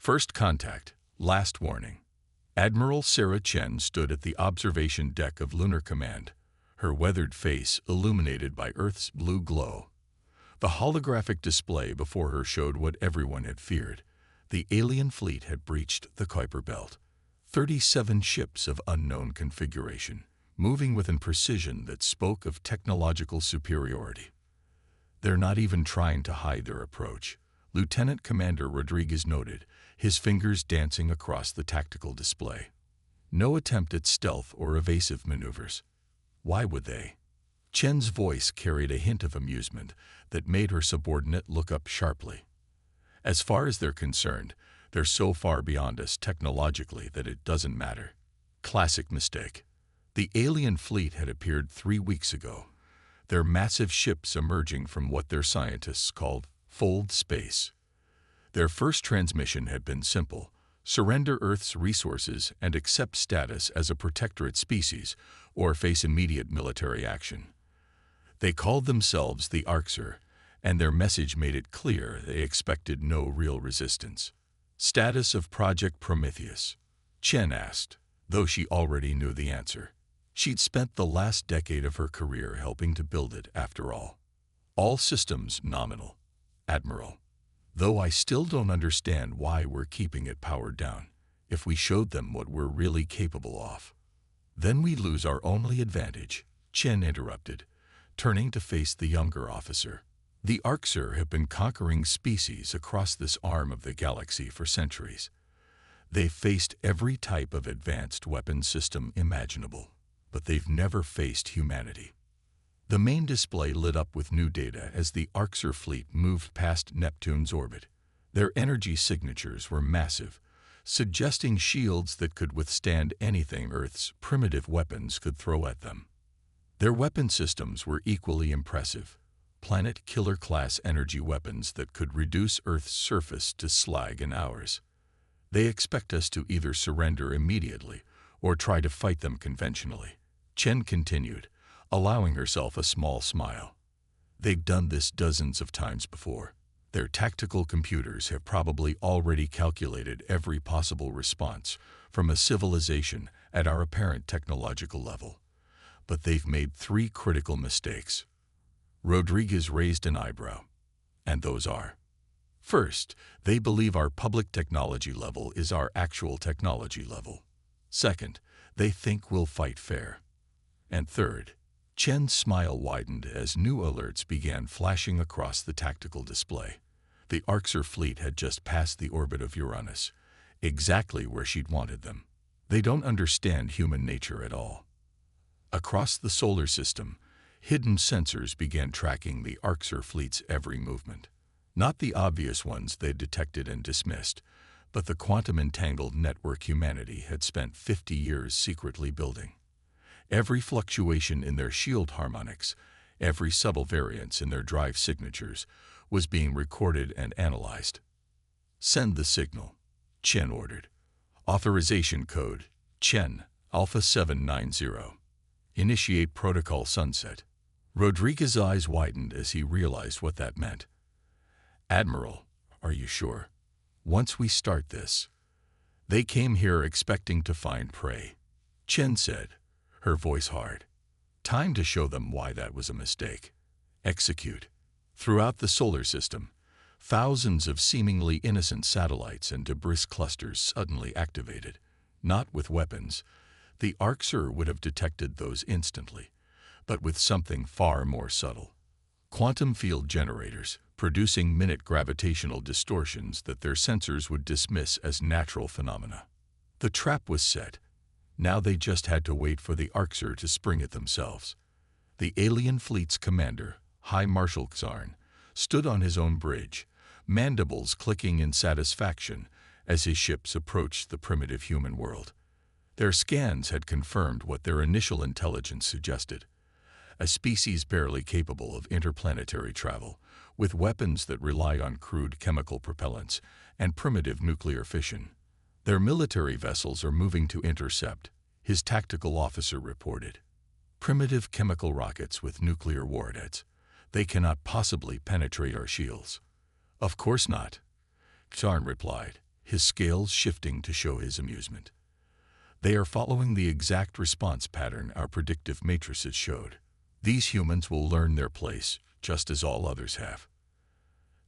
First contact, last warning. Admiral Sarah Chen stood at the observation deck of Lunar Command, her weathered face illuminated by Earth's blue glow. The holographic display before her showed what everyone had feared. The alien fleet had breached the Kuiper Belt. 37 ships of unknown configuration, moving with a precision that spoke of technological superiority. They're not even trying to hide their approach, Lieutenant Commander Rodriguez noted, his fingers dancing across the tactical display. No attempt at stealth or evasive maneuvers. Why would they? Chen's voice carried a hint of amusement that made her subordinate look up sharply. As far as they're concerned, they're so far beyond us technologically that it doesn't matter. Classic mistake. The alien fleet had appeared 3 weeks ago, their massive ships emerging from what their scientists called fold space. Their first transmission had been simple: surrender Earth's resources and accept status as a protectorate species or face immediate military action. They called themselves the Arxer, and their message made it clear they expected no real resistance. Status of Project Prometheus? Chen asked, though she already knew the answer. She'd spent the last decade of her career helping to build it, after all. All systems nominal, Admiral. Though I still don't understand why we're keeping it powered down. If we showed them what we're really capable of, then we lose our only advantage, Chen interrupted, turning to face the younger officer. The Arxer have been conquering species across this arm of the galaxy for centuries. They've faced every type of advanced weapon system imaginable, but they've never faced humanity. The main display lit up with new data as the Arxer fleet moved past Neptune's orbit. Their energy signatures were massive, suggesting shields that could withstand anything Earth's primitive weapons could throw at them. Their weapon systems were equally impressive. Planet killer-class energy weapons that could reduce Earth's surface to slag in hours. They expect us to either surrender immediately or try to fight them conventionally, Chen continued, allowing herself a small smile. They've done this dozens of times before. Their tactical computers have probably already calculated every possible response from a civilization at our apparent technological level. But they've made 3 critical mistakes. Rodriguez raised an eyebrow. And those are: first, they believe our public technology level is our actual technology level. Second, they think we'll fight fair. And third, Chen's smile widened as new alerts began flashing across the tactical display. The Arxer fleet had just passed the orbit of Uranus, exactly where she'd wanted them. They don't understand human nature at all. Across the solar system, hidden sensors began tracking the Arxer fleet's every movement. Not the obvious ones they'd detected and dismissed, but the quantum-entangled network humanity had spent 50 years secretly building. Every fluctuation in their shield harmonics, every subtle variance in their drive signatures, was being recorded and analyzed. Send the signal, Chen ordered. Authorization code, Chen, Alpha 790. Initiate protocol sunset. Rodriguez's eyes widened as he realized what that meant. Admiral, are you sure? Once we start this. They came here expecting to find prey, Chen said, her voice hard. Time to show them why that was a mistake. Execute. Throughout the solar system, thousands of seemingly innocent satellites and debris clusters suddenly activated. Not with weapons. The Arxer would have detected those instantly, but with something far more subtle. Quantum field generators, producing minute gravitational distortions that their sensors would dismiss as natural phenomena. The trap was set. Now they just had to wait for the Arxer to spring it themselves. The alien fleet's commander, High Marshal Xarn, stood on his own bridge, mandibles clicking in satisfaction as his ships approached the primitive human world. Their scans had confirmed what their initial intelligence suggested: a species barely capable of interplanetary travel, with weapons that rely on crude chemical propellants and primitive nuclear fission. Their military vessels are moving to intercept, his tactical officer reported. Primitive chemical rockets with nuclear warheads. They cannot possibly penetrate our shields. Of course not, Xarn replied, his scales shifting to show his amusement. They are following the exact response pattern our predictive matrices showed. These humans will learn their place, just as all others have.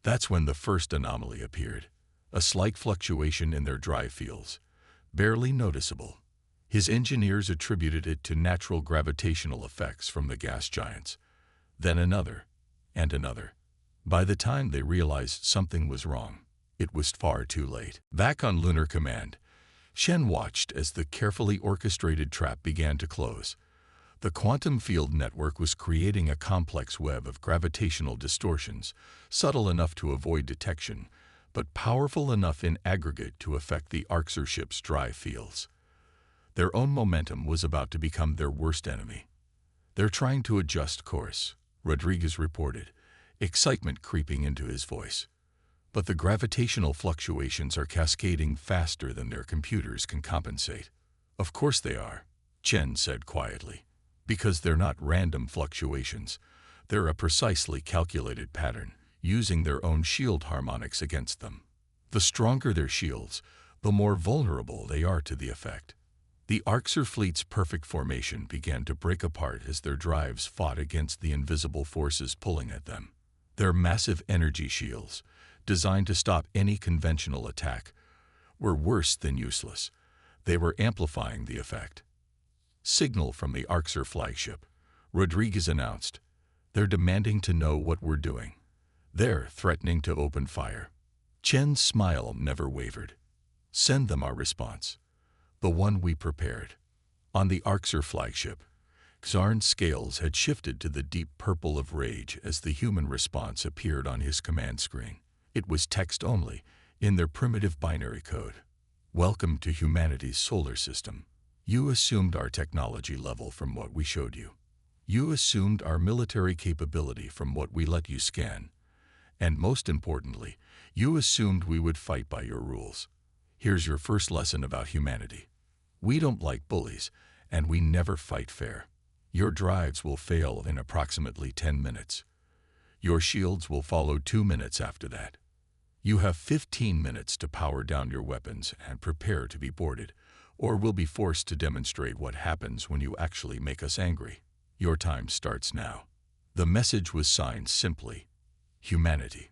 That's when the first anomaly appeared, a slight fluctuation in their drive fields, barely noticeable. His engineers attributed it to natural gravitational effects from the gas giants. Then another, and another. By the time they realized something was wrong, it was far too late. Back on Lunar Command, Shen watched as the carefully orchestrated trap began to close. The quantum field network was creating a complex web of gravitational distortions, subtle enough to avoid detection, but powerful enough in aggregate to affect the Arxer ship's drive fields. Their own momentum was about to become their worst enemy. "They're trying to adjust course," Rodriguez reported, excitement creeping into his voice. "But the gravitational fluctuations are cascading faster than their computers can compensate." "Of course they are," Chen said quietly. "Because they're not random fluctuations. They're a precisely calculated pattern, using their own shield harmonics against them. The stronger their shields, the more vulnerable they are to the effect." The Arxer fleet's perfect formation began to break apart as their drives fought against the invisible forces pulling at them. Their massive energy shields, designed to stop any conventional attack, were worse than useless. They were amplifying the effect. "Signal from the Arxer flagship," Rodriguez announced. "They're demanding to know what we're doing. They're threatening to open fire." Chen's smile never wavered. "Send them our response. The one we prepared." On the Arxer flagship, Xarn's scales had shifted to the deep purple of rage as the human response appeared on his command screen. It was text only, in their primitive binary code. "Welcome to humanity's solar system. You assumed our technology level from what we showed you. You assumed our military capability from what we let you scan. And most importantly, you assumed we would fight by your rules. Here's your first lesson about humanity. We don't like bullies, and we never fight fair. Your drives will fail in approximately 10 minutes. Your shields will follow 2 minutes after that. You have 15 minutes to power down your weapons and prepare to be boarded, or we'll be forced to demonstrate what happens when you actually make us angry. Your time starts now." The message was signed simply, "Humanity."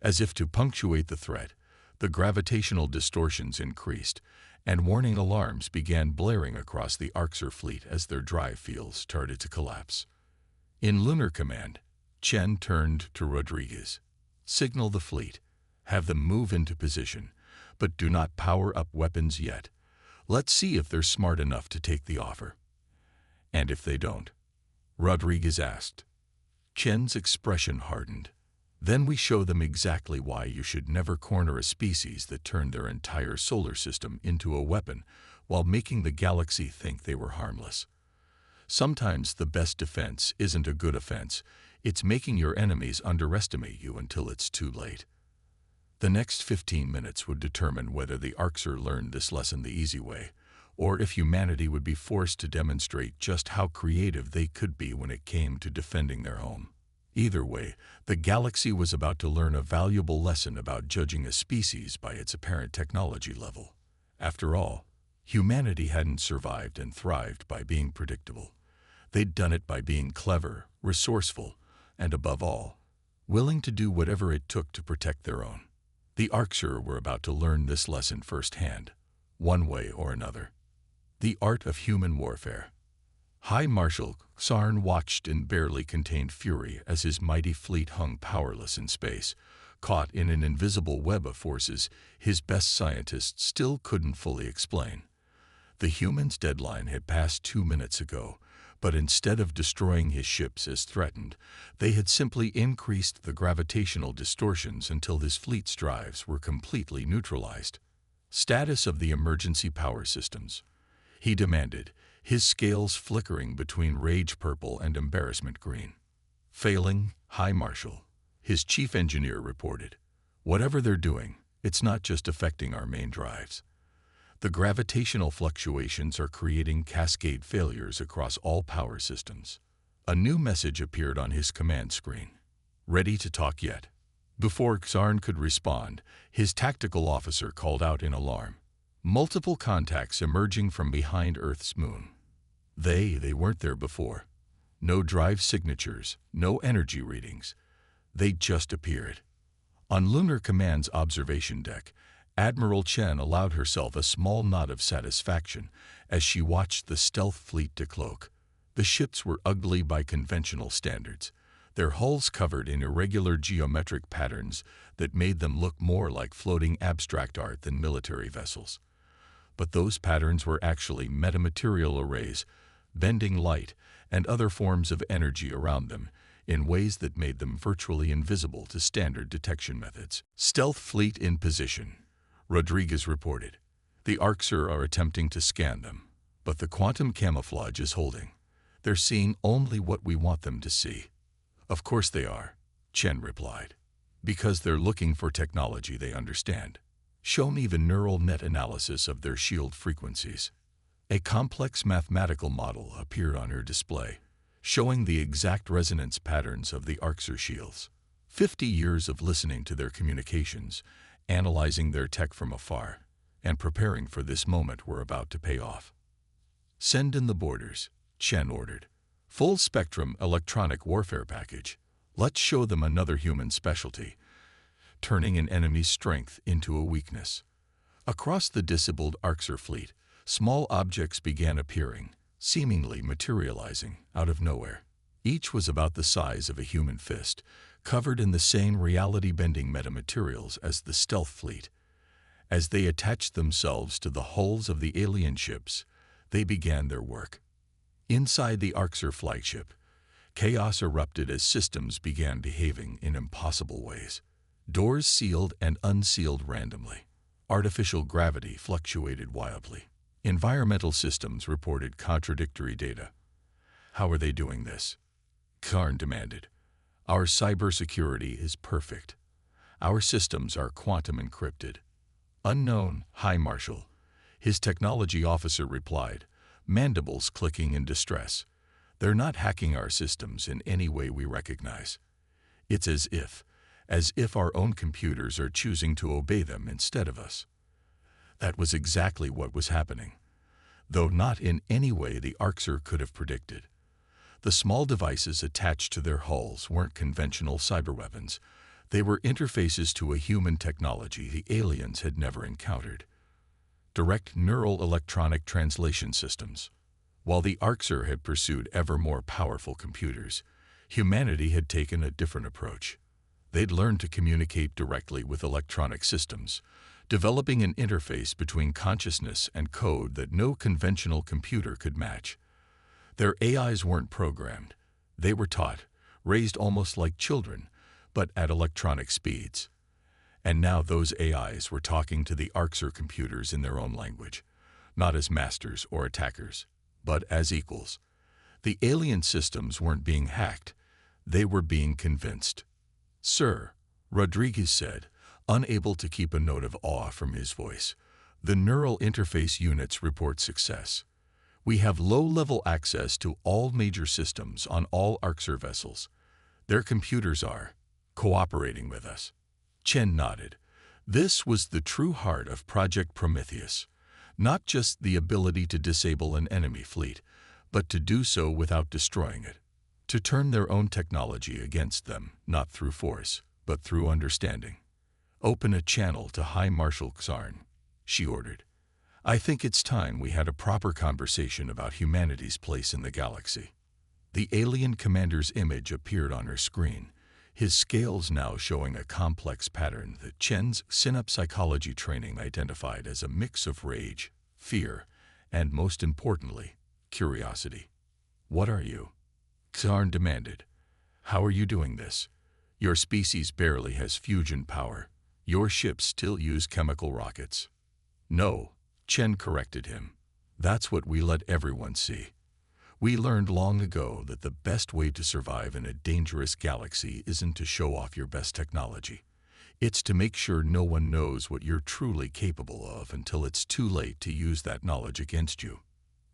As if to punctuate the threat, the gravitational distortions increased, and warning alarms began blaring across the Arxer fleet as their drive fields started to collapse. In Lunar Command, Chen turned to Rodriguez. "Signal the fleet. Have them move into position, but do not power up weapons yet. Let's see if they're smart enough to take the offer." "And if they don't?" Rodriguez asked. Chen's expression hardened. "Then we show them exactly why you should never corner a species that turned their entire solar system into a weapon while making the galaxy think they were harmless. Sometimes the best defense isn't a good offense, it's making your enemies underestimate you until it's too late." The next 15 minutes would determine whether the Arxer learned this lesson the easy way, or if humanity would be forced to demonstrate just how creative they could be when it came to defending their home. Either way, the galaxy was about to learn a valuable lesson about judging a species by its apparent technology level. After all, humanity hadn't survived and thrived by being predictable. They'd done it by being clever, resourceful, and above all, willing to do whatever it took to protect their own. The Arxer were about to learn this lesson firsthand, one way or another. The art of human warfare. High Marshal Xarn watched in barely contained fury as his mighty fleet hung powerless in space, caught in an invisible web of forces his best scientists still couldn't fully explain. The humans' deadline had passed 2 minutes ago, but instead of destroying his ships as threatened, they had simply increased the gravitational distortions until his fleet's drives were completely neutralized. "Status of the emergency power systems," he demanded, his scales flickering between rage purple and embarrassment green. "Failing, High Marshal," his chief engineer reported. "Whatever they're doing, it's not just affecting our main drives. The gravitational fluctuations are creating cascade failures across all power systems." A new message appeared on his command screen. "Ready to talk yet?" Before Xarn could respond, his tactical officer called out in alarm. Multiple contacts emerging from behind Earth's moon. They weren't there before. No drive signatures, no energy readings. They just appeared. On Lunar Command's observation deck, Admiral Chen allowed herself a small nod of satisfaction as she watched the stealth fleet decloak. The ships were ugly by conventional standards, their hulls covered in irregular geometric patterns that made them look more like floating abstract art than military vessels. But those patterns were actually metamaterial arrays, bending light and other forms of energy around them in ways that made them virtually invisible to standard detection methods. Stealth fleet in position, Rodriguez reported. The Arxer are attempting to scan them, but the quantum camouflage is holding. They're seeing only what we want them to see. Of course they are, Chen replied. Because they're looking for technology they understand. Show me the neural net analysis of their shield frequencies. A complex mathematical model appeared on her display, showing the exact resonance patterns of the Arxer shields. 50 years of listening to their communications, analyzing their tech from afar, and preparing for this moment were about to pay off. Send in the boarders, Chen ordered. Full-spectrum electronic warfare package. Let's show them another human specialty, turning an enemy's strength into a weakness. Across the disabled Arxer fleet, small objects began appearing, seemingly materializing out of nowhere. Each was about the size of a human fist, covered in the same reality-bending metamaterials as the stealth fleet. As they attached themselves to the hulls of the alien ships, they began their work. Inside the Arxer flagship, chaos erupted as systems began behaving in impossible ways. Doors sealed and unsealed randomly. Artificial gravity fluctuated wildly. Environmental systems reported contradictory data. How are they doing this? Karn demanded. Our cybersecurity is perfect. Our systems are quantum encrypted. Unknown, High Marshal, his technology officer replied, mandibles clicking in distress. They're not hacking our systems in any way we recognize. It's as if our own computers are choosing to obey them instead of us. That was exactly what was happening, though not in any way the Arxer could have predicted. The small devices attached to their hulls weren't conventional cyberweapons. They were interfaces to a human technology the aliens had never encountered. Direct neural electronic translation systems. While the Arxer had pursued ever more powerful computers, humanity had taken a different approach. They'd learned to communicate directly with electronic systems, developing an interface between consciousness and code that no conventional computer could match. Their AIs weren't programmed. They were taught, raised almost like children, but at electronic speeds. And now those AIs were talking to the Arxer computers in their own language, not as masters or attackers, but as equals. The alien systems weren't being hacked. They were being convinced. Sir, Rodriguez said, unable to keep a note of awe from his voice, the neural interface units report success. We have low-level access to all major systems on all Arxer vessels. Their computers are cooperating with us. Chen nodded. This was the true heart of Project Prometheus. Not just the ability to disable an enemy fleet, but to do so without destroying it. To turn their own technology against them, not through force, but through understanding. Open a channel to High Marshal Xarn, she ordered. I think it's time we had a proper conversation about humanity's place in the galaxy. The alien commander's image appeared on her screen, his scales now showing a complex pattern that Chen's synapsych training identified as a mix of rage, fear, and most importantly, curiosity. What are you? Xarn demanded. How are you doing this? Your species barely has fusion power. Your ships still use chemical rockets. No, Chen corrected him. That's what we let everyone see. We learned long ago that the best way to survive in a dangerous galaxy isn't to show off your best technology. It's to make sure no one knows what you're truly capable of until it's too late to use that knowledge against you.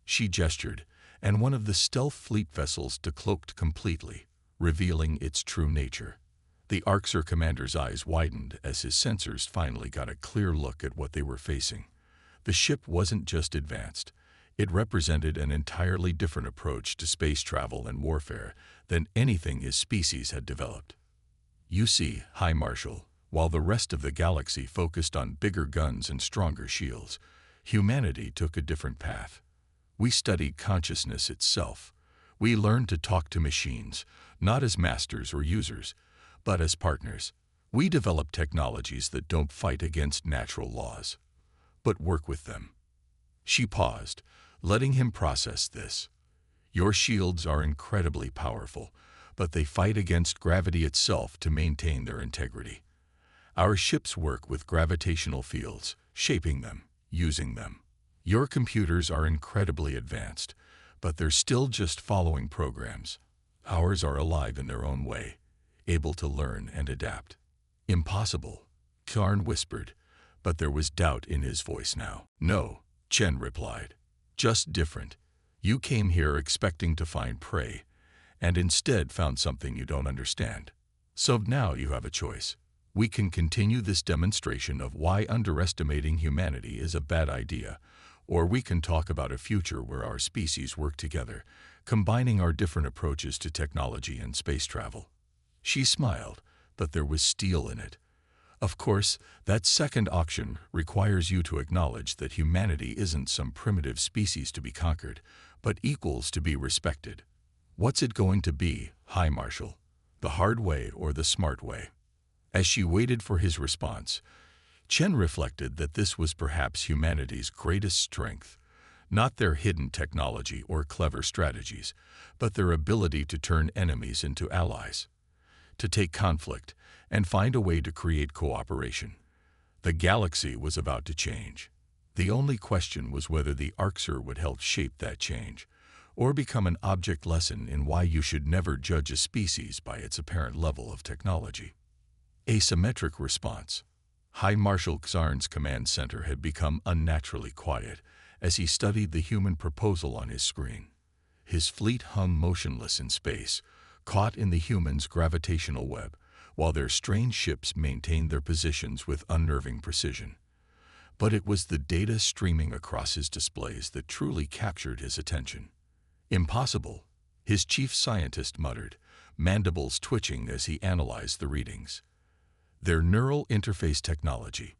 She gestured, and one of the stealth fleet vessels decloaked completely, revealing its true nature. The Arxer commander's eyes widened as his sensors finally got a clear look at what they were facing. The ship wasn't just advanced. It represented an entirely different approach to space travel and warfare than anything his species had developed. You see, High Marshal, while the rest of the galaxy focused on bigger guns and stronger shields, humanity took a different path. We studied consciousness itself. We learned to talk to machines, not as masters or users, but as partners. We developed technologies that don't fight against natural laws, but work with them. She paused, letting him process this. Your shields are incredibly powerful, but they fight against gravity itself to maintain their integrity. Our ships work with gravitational fields, shaping them, using them. Your computers are incredibly advanced, but they're still just following programs. Ours are alive in their own way, able to learn and adapt. Impossible, Karn whispered, but there was doubt in his voice now. No, Chen replied. Just different. You came here expecting to find prey, and instead found something you don't understand. So now you have a choice. We can continue this demonstration of why underestimating humanity is a bad idea, or we can talk about a future where our species work together, combining our different approaches to technology and space travel. She smiled, but there was steel in it. Of course, that second option requires you to acknowledge that humanity isn't some primitive species to be conquered, but equals to be respected. What's it going to be, High Marshal? The hard way or the smart way? As she waited for his response, Chen reflected that this was perhaps humanity's greatest strength, not their hidden technology or clever strategies, but their ability to turn enemies into allies, to take conflict and find a way to create cooperation. The galaxy was about to change. The only question was whether the Arxer would help shape that change, or become an object lesson in why you should never judge a species by its apparent level of technology. Asymmetric response. High Marshal Xarn's command center had become unnaturally quiet as he studied the human proposal on his screen. His fleet hung motionless in space, caught in the humans' gravitational web, while their strange ships maintained their positions with unnerving precision. But it was the data streaming across his displays that truly captured his attention. Impossible, his chief scientist muttered, mandibles twitching as he analyzed the readings. Their neural interface technology.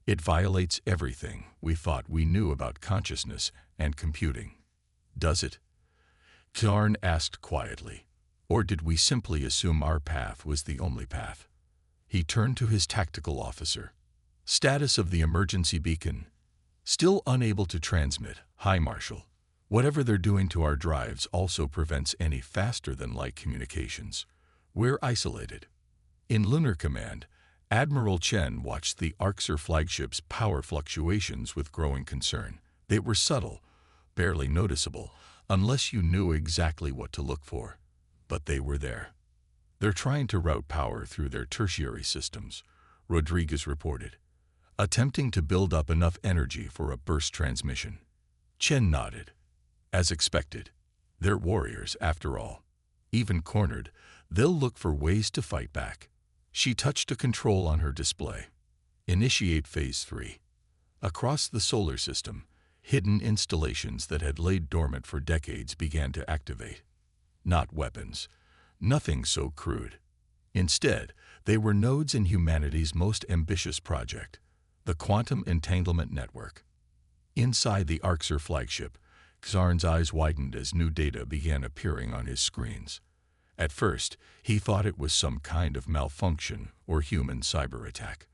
It violates everything we thought we knew about consciousness and computing. Does it? Xarn asked quietly. Or did we simply assume our path was the only path? He turned to his tactical officer. Status of the emergency beacon. Still unable to transmit, High Marshal. Whatever they're doing to our drives also prevents any faster-than-light communications. We're isolated. In Lunar Command, Admiral Chen watched the Arxer flagship's power fluctuations with growing concern. They were subtle, barely noticeable, unless you knew exactly what to look for. But they were there. They're trying to route power through their tertiary systems, Rodriguez reported, attempting to build up enough energy for a burst transmission. Chen nodded. As expected, they're warriors after all. Even cornered, they'll look for ways to fight back. She touched a control on her display. Initiate Phase 3. Across the solar system, hidden installations that had laid dormant for decades began to activate. Not weapons, nothing so crude. Instead, they were nodes in humanity's most ambitious project, the Quantum Entanglement Network. Inside the Arxer flagship, Xarn's eyes widened as new data began appearing on his screens. At first, he thought it was some kind of malfunction or human cyber attack.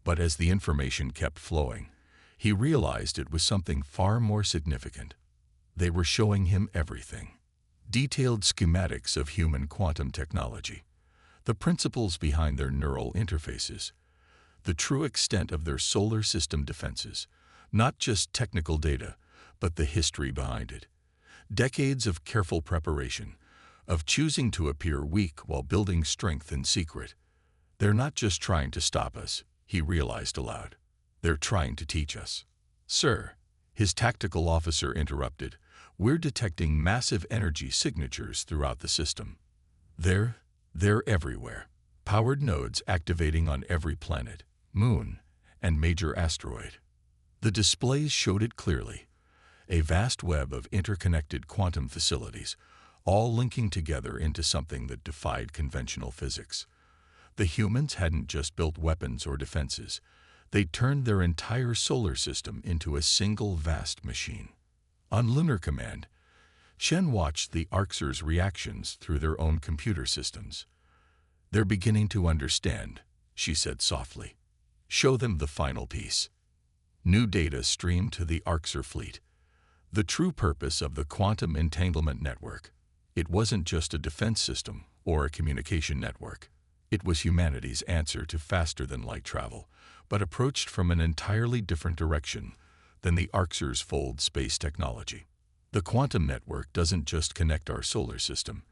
But as the information kept flowing, he realized it was something far more significant. They were showing him everything. Detailed schematics of human quantum technology, the principles behind their neural interfaces, the true extent of their solar system defenses, not just technical data, but the history behind it. Decades of careful preparation, of choosing to appear weak while building strength in secret. They're not just trying to stop us, he realized aloud. They're trying to teach us. Sir, his tactical officer interrupted, we're detecting massive energy signatures throughout the system. They're everywhere. powered nodes activating on every planet, moon, and major asteroid. The displays showed it clearly, a vast web of interconnected quantum facilities, all linking together into something that defied conventional physics. The humans hadn't just built weapons or defenses. They turned their entire solar system into a single vast machine. On Lunar Command, Shen watched the Arxers' reactions through their own computer systems. "They're beginning to understand," she said softly. "Show them the final piece." New data streamed to the Arxer fleet. The true purpose of the Quantum Entanglement Network. It wasn't just a defense system or a communication network. It was humanity's answer to faster-than-light travel, but approached from an entirely different direction than the Arxers' fold space technology. The quantum network doesn't just connect our solar system,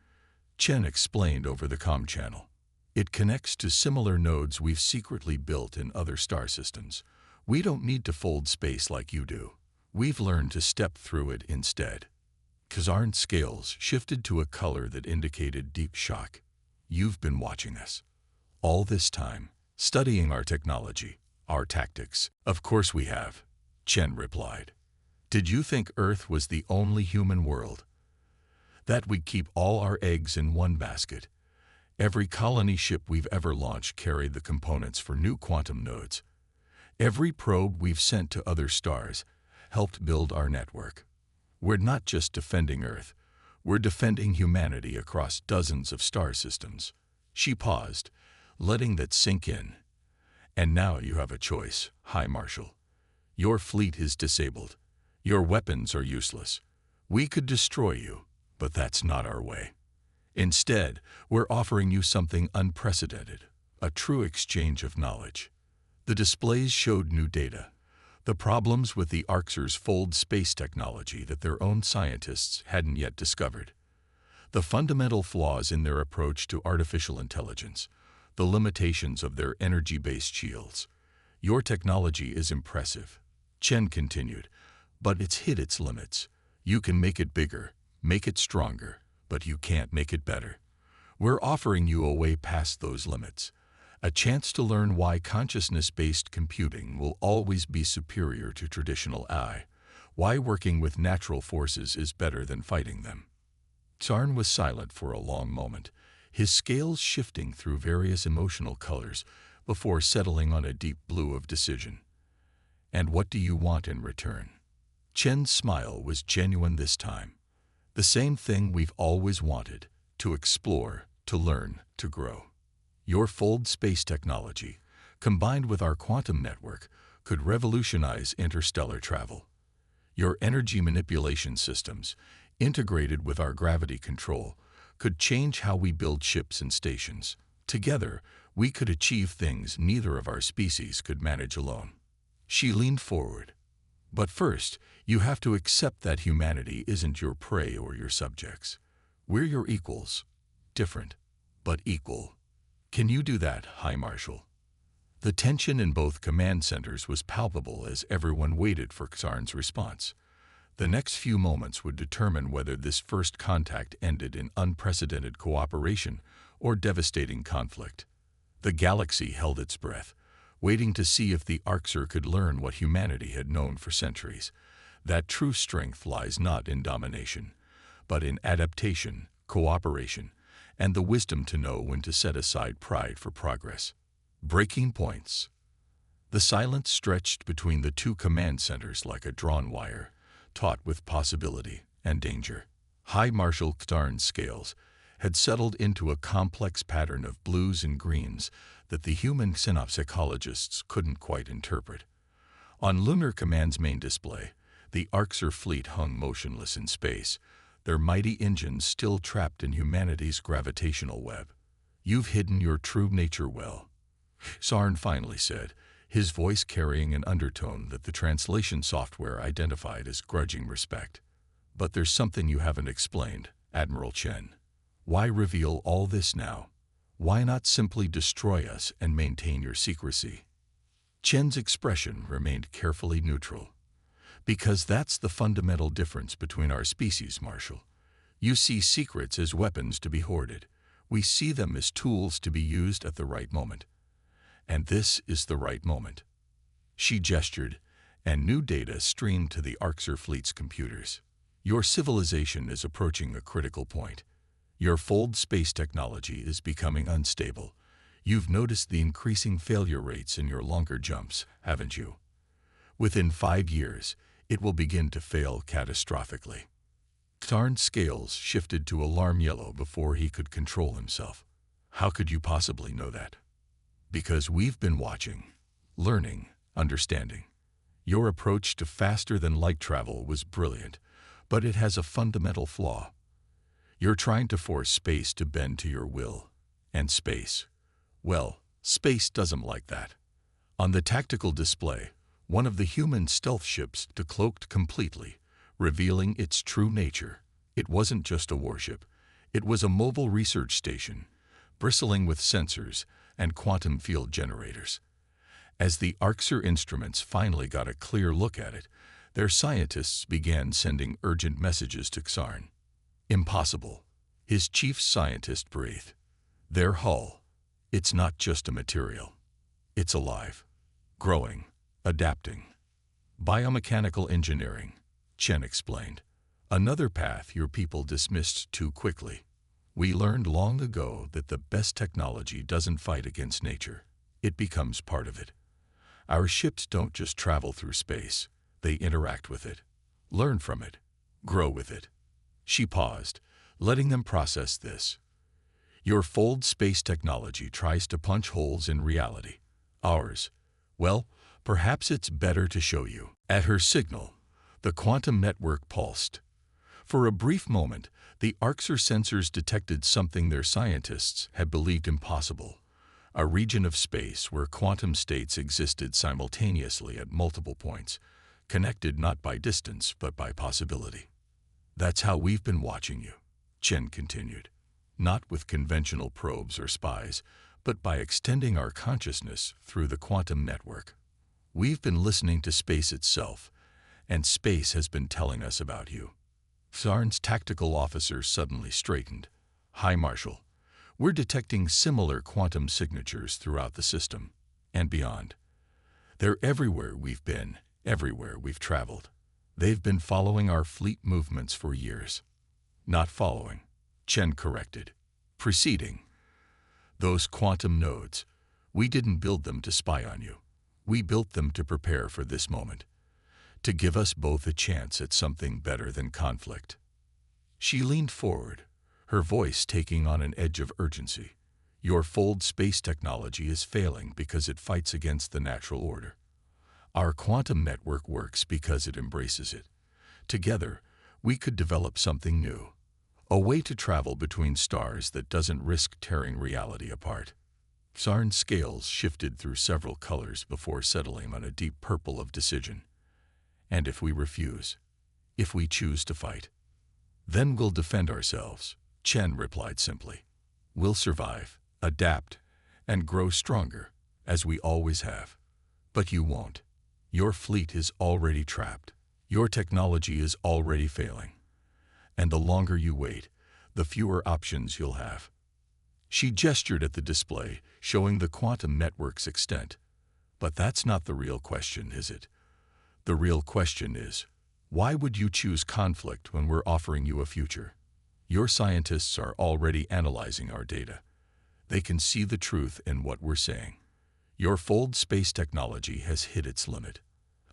Chen explained over the comm channel. It connects to similar nodes we've secretly built in other star systems. We don't need to fold space like you do. We've learned to step through it instead. Kazarn's scales shifted to a color that indicated deep shock. "You've been watching us all this time, studying our technology, our tactics." "Of course we have," Chen replied. "Did you think Earth was the only human world? That we'd keep all our eggs in one basket? Every colony ship we've ever launched carried the components for new quantum nodes. Every probe we've sent to other stars helped build our network. We're not just defending Earth, we're defending humanity across dozens of star systems." She paused, letting that sink in. "And now you have a choice, High Marshal. Your fleet is disabled. Your weapons are useless. We could destroy you, but that's not our way. Instead, we're offering you something unprecedented, a true exchange of knowledge." The displays showed new data, the problems with the Arxers' fold space technology that their own scientists hadn't yet discovered, the fundamental flaws in their approach to artificial intelligence, the limitations of their energy-based shields. "Your technology is impressive," Chen continued, "but it's hit its limits. You can make it bigger, make it stronger, but you can't make it better. We're offering you a way past those limits, a chance to learn why consciousness-based computing will always be superior to traditional AI, why working with natural forces is better than fighting them." Tsarn was silent for a long moment, his scales shifting through various emotional colors before settling on a deep blue of decision. "And what do you want in return?" Chen's smile was genuine this time. "The same thing we've always wanted, to explore, to learn, to grow. Your fold space technology, combined with our quantum network, could revolutionize interstellar travel. Your energy manipulation systems, integrated with our gravity control, could change how we build ships and stations. Together, we could achieve things neither of our species could manage alone." She leaned forward. "But first, you have to accept that humanity isn't your prey or your subjects. We're your equals. Different, but equal. Can you do that, High Marshal?" The tension in both command centers was palpable as everyone waited for Xarn's response. The next few moments would determine whether this first contact ended in unprecedented cooperation or devastating conflict. The galaxy held its breath, waiting to see if the Arxer could learn what humanity had known for centuries, that true strength lies not in domination, but in adaptation, cooperation, and the wisdom to know when to set aside pride for progress. Breaking points. The silence stretched between the two command centers like a drawn wire, taut with possibility and danger. High Marshal Xarn's scales had settled into a complex pattern of blues and greens that the human synopsychologists couldn't quite interpret. On Lunar Command's main display, the Arxer fleet hung motionless in space, their mighty engines still trapped in humanity's gravitational web. "You've hidden your true nature well," Xarn finally said, his voice carrying an undertone that the translation software identified as grudging respect. "But there's something you haven't explained, Admiral Chen. Why reveal all this now? Why not simply destroy us and maintain your secrecy?" Chen's expression remained carefully neutral. "Because that's the fundamental difference between our species, Marshal. You see secrets as weapons to be hoarded. We see them as tools to be used at the right moment. And this is the right moment. She gestured, and new data streamed to the Arxer fleet's computers. Your civilization is approaching a critical point. Your fold space technology is becoming unstable. You've noticed the increasing failure rates in your longer jumps, haven't you? Within 5 years, it will begin to fail catastrophically. Xarn's scales shifted to alarm yellow before he could control himself. How could you possibly know that? Because we've been watching, learning, understanding. Your approach to faster-than-light travel was brilliant, but it has a fundamental flaw. You're trying to force space to bend to your will. And space, well, space doesn't like that. On the tactical display, one of the human stealth ships decloaked completely, revealing its true nature. It wasn't just a warship. It was a mobile research station, bristling with sensors and quantum field generators. As the Arxer instruments finally got a clear look at it, their scientists began sending urgent messages to Xarn. Impossible, his chief scientist breathed. Their hull, it's not just a material. It's alive, growing, adapting. Biomechanical engineering, Chen explained. Another path your people dismissed too quickly. We learned long ago that the best technology doesn't fight against nature. It becomes part of it. Our ships don't just travel through space. They interact with it, learn from it, grow with it. She paused, letting them process this. Your fold space technology tries to punch holes in reality. Ours, well, perhaps it's better to show you. At her signal, the quantum network pulsed. For a brief moment, the Arxer sensors detected something their scientists had believed impossible. A region of space where quantum states existed simultaneously at multiple points, connected not by distance but by possibility. That's how we've been watching you, Chen continued. Not with conventional probes or spies, but by extending our consciousness through the quantum network. We've been listening to space itself, and space has been telling us about you. Xarn's tactical officer suddenly straightened. High Marshal, we're detecting similar quantum signatures throughout the system, and beyond. They're everywhere we've been, everywhere we've traveled. They've been following our fleet movements for years. Not following, Chen corrected. Preceding. Those quantum nodes, we didn't build them to spy on you. We built them to prepare for this moment, to give us both a chance at something better than conflict. She leaned forward, her voice taking on an edge of urgency. Your fold space technology is failing because it fights against the natural order. Our quantum network works because it embraces it. Together, we could develop something new, a way to travel between stars that doesn't risk tearing reality apart. Xarn's scales shifted through several colors before settling on a deep purple of decision. And if we refuse, if we choose to fight, then we'll defend ourselves, Chen replied simply. We'll survive, adapt, and grow stronger, as we always have. But you won't. Your fleet is already trapped. Your technology is already failing. And the longer you wait, the fewer options you'll have. She gestured at the display, showing the quantum network's extent. But that's not the real question, is it? The real question is, why would you choose conflict when we're offering you a future? Your scientists are already analyzing our data. They can see the truth in what we're saying. Your fold space technology has hit its limit.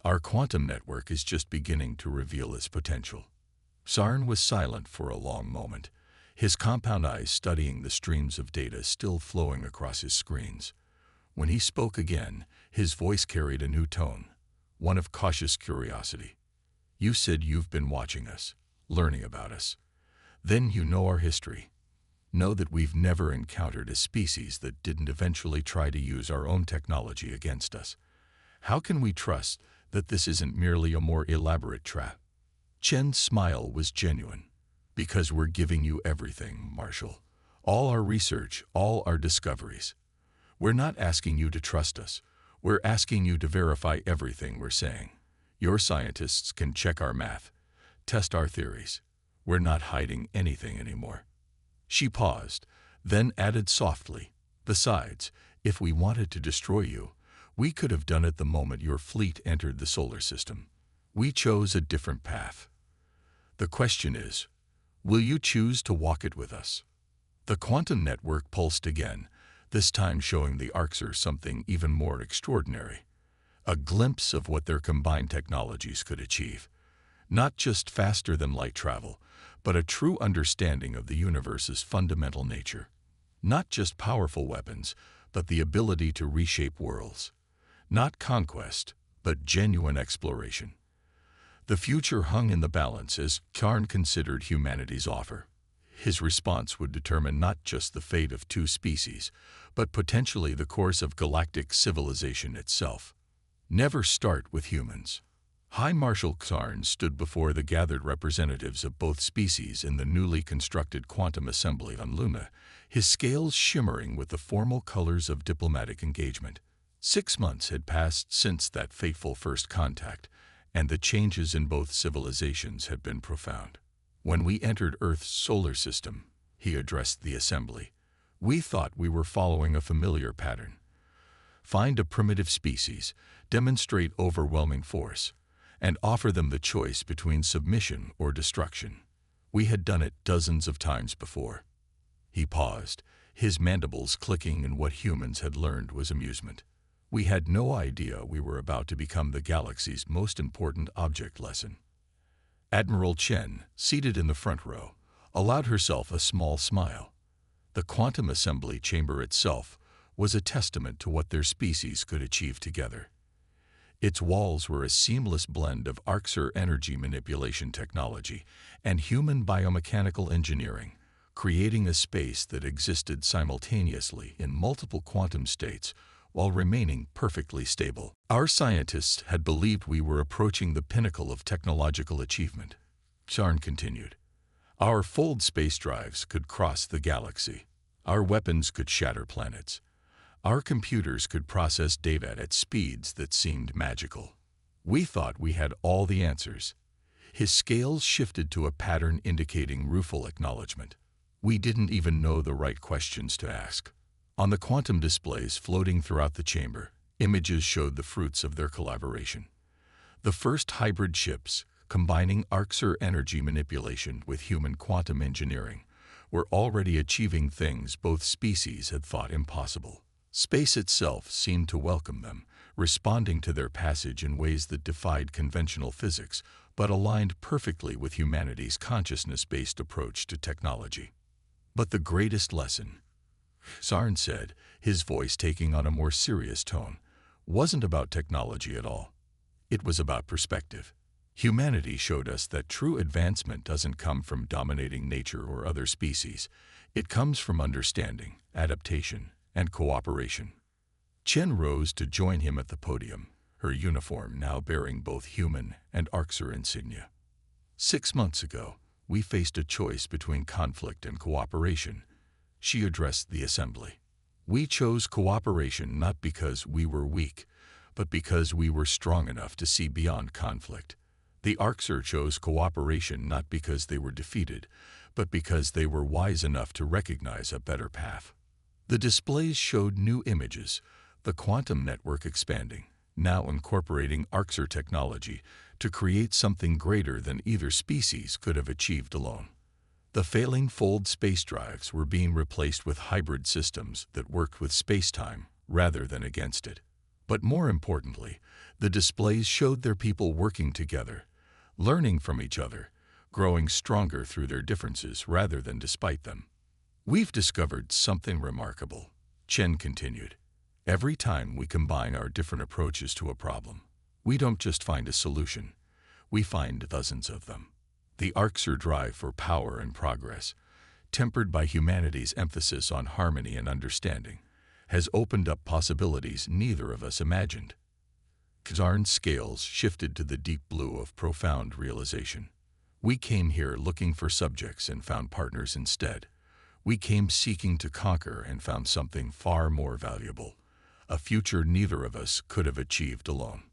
Our quantum network is just beginning to reveal its potential. Xarn was silent for a long moment, his compound eyes studying the streams of data still flowing across his screens. When he spoke again, his voice carried a new tone, one of cautious curiosity. You said you've been watching us, learning about us. Then you know our history. Know that we've never encountered a species that didn't eventually try to use our own technology against us. How can we trust that this isn't merely a more elaborate trap? Chen's smile was genuine. Because we're giving you everything, Marshal. All our research, all our discoveries. We're not asking you to trust us. We're asking you to verify everything we're saying. Your scientists can check our math, test our theories. We're not hiding anything anymore. She paused, then added softly, "Besides, if we wanted to destroy you, we could have done it the moment your fleet entered the solar system. We chose a different path. The question is, will you choose to walk it with us?" The quantum network pulsed again, this time showing the Arxer something even more extraordinary. A glimpse of what their combined technologies could achieve. Not just faster than light travel, but a true understanding of the universe's fundamental nature. Not just powerful weapons, but the ability to reshape worlds. Not conquest, but genuine exploration. The future hung in the balance as Karn considered humanity's offer. His response would determine not just the fate of two species, but potentially the course of galactic civilization itself. Never start with humans. High Marshal Karn stood before the gathered representatives of both species in the newly constructed quantum assembly on Luna, his scales shimmering with the formal colors of diplomatic engagement. 6 months had passed since that fateful first contact, and the changes in both civilizations had been profound. "When we entered Earth's solar system," he addressed the assembly, "we thought we were following a familiar pattern. Find a primitive species, demonstrate overwhelming force, and offer them the choice between submission or destruction. We had done it dozens of times before." He paused, his mandibles clicking in what humans had learned was amusement. "We had no idea we were about to become the galaxy's most important object lesson." Admiral Chen, seated in the front row, allowed herself a small smile. The quantum assembly chamber itself was a testament to what their species could achieve together. Its walls were a seamless blend of Arxer energy manipulation technology and human biomechanical engineering, creating a space that existed simultaneously in multiple quantum states while remaining perfectly stable. "Our scientists had believed we were approaching the pinnacle of technological achievement," Karn continued. "Our fold space drives could cross the galaxy. Our weapons could shatter planets. Our computers could process data at speeds that seemed magical. We thought we had all the answers." His scales shifted to a pattern indicating rueful acknowledgement. "We didn't even know the right questions to ask." On the quantum displays floating throughout the chamber, images showed the fruits of their collaboration. The first hybrid ships, combining Arxer energy manipulation with human quantum engineering, were already achieving things both species had thought impossible. Space itself seemed to welcome them, responding to their passage in ways that defied conventional physics, but aligned perfectly with humanity's consciousness-based approach to technology. "But the greatest lesson," Karn said, his voice taking on a more serious tone, "wasn't about technology at all. It was about perspective. Humanity showed us that true advancement doesn't come from dominating nature or other species. It comes from understanding, adaptation, and cooperation." Chen rose to join him at the podium, her uniform now bearing both human and Arxer insignia. "6 months ago, we faced a choice between conflict and cooperation," she addressed the assembly. "We chose cooperation not because we were weak, but because we were strong enough to see beyond conflict. The Arxer chose cooperation not because they were defeated, but because they were wise enough to recognize a better path." The displays showed new images, the quantum network expanding, now incorporating Arxer technology to create something greater than either species could have achieved alone. The failing fold space drives were being replaced with hybrid systems that worked with space-time rather than against it. But more importantly, the displays showed their people working together, learning from each other, growing stronger through their differences rather than despite them. "We've discovered something remarkable," Chen continued. "Every time we combine our different approaches to a problem, we don't just find a solution, we find dozens of them. The Arxer drive for power and progress, tempered by humanity's emphasis on harmony and understanding, has opened up possibilities neither of us imagined." Karn's scales shifted to the deep blue of profound realization. "We came here looking for subjects and found partners instead. We came seeking to conquer and found something far more valuable, a future neither of us could have achieved alone."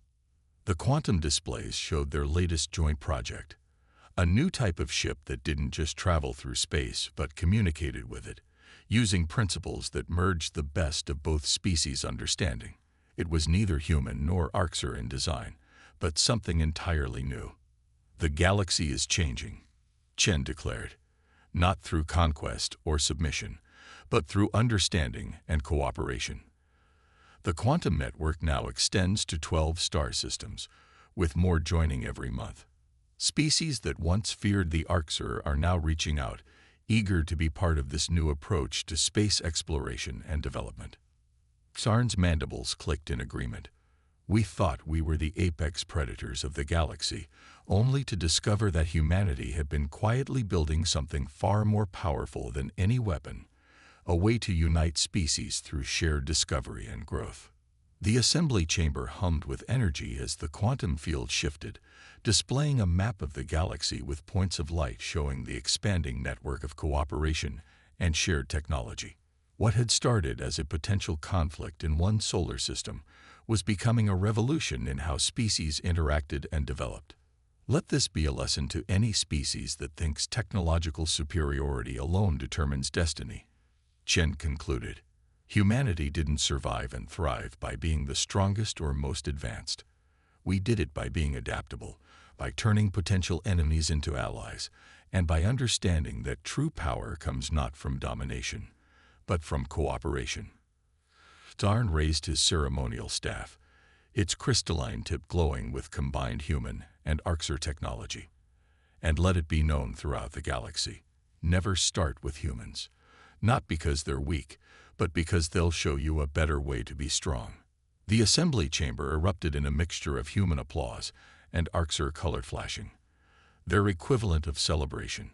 The quantum displays showed their latest joint project, a new type of ship that didn't just travel through space but communicated with it, using principles that merged the best of both species' understanding. It was neither human nor Arxer in design, but something entirely new. The galaxy is changing, Chen declared, not through conquest or submission, but through understanding and cooperation. The quantum network now extends to 12 star systems, with more joining every month. Species that once feared the Arxer are now reaching out, eager to be part of this new approach to space exploration and development. Sarn's mandibles clicked in agreement. We thought we were the apex predators of the galaxy, only to discover that humanity had been quietly building something far more powerful than any weapon, a way to unite species through shared discovery and growth. The assembly chamber hummed with energy as the quantum field shifted, displaying a map of the galaxy with points of light showing the expanding network of cooperation and shared technology. What had started as a potential conflict in one solar system was becoming a revolution in how species interacted and developed. Let this be a lesson to any species that thinks technological superiority alone determines destiny. Chen concluded. Humanity didn't survive and thrive by being the strongest or most advanced. We did it by being adaptable, by turning potential enemies into allies, and by understanding that true power comes not from domination, but from cooperation. Sarn raised his ceremonial staff, its crystalline tip glowing with combined human and Arxer technology. And let it be known throughout the galaxy, never start with humans. Not because they're weak, but because they'll show you a better way to be strong. The assembly chamber erupted in a mixture of human applause and Arxer color flashing, their equivalent of celebration.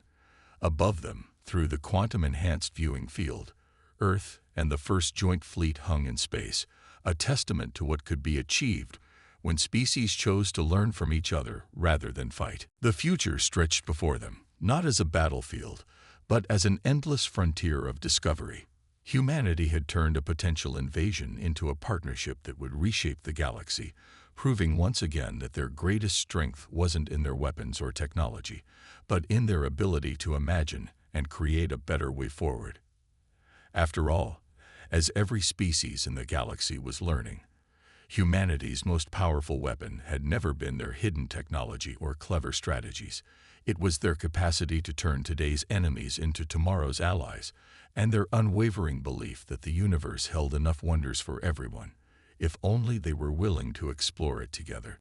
Above them, through the quantum-enhanced viewing field, Earth and the first joint fleet hung in space, a testament to what could be achieved when species chose to learn from each other rather than fight. The future stretched before them, not as a battlefield, but as an endless frontier of discovery. Humanity had turned a potential invasion into a partnership that would reshape the galaxy, proving once again that their greatest strength wasn't in their weapons or technology, but in their ability to imagine and create a better way forward. After all, as every species in the galaxy was learning, humanity's most powerful weapon had never been their hidden technology or clever strategies. It was their capacity to turn today's enemies into tomorrow's allies, and their unwavering belief that the universe held enough wonders for everyone, if only they were willing to explore it together.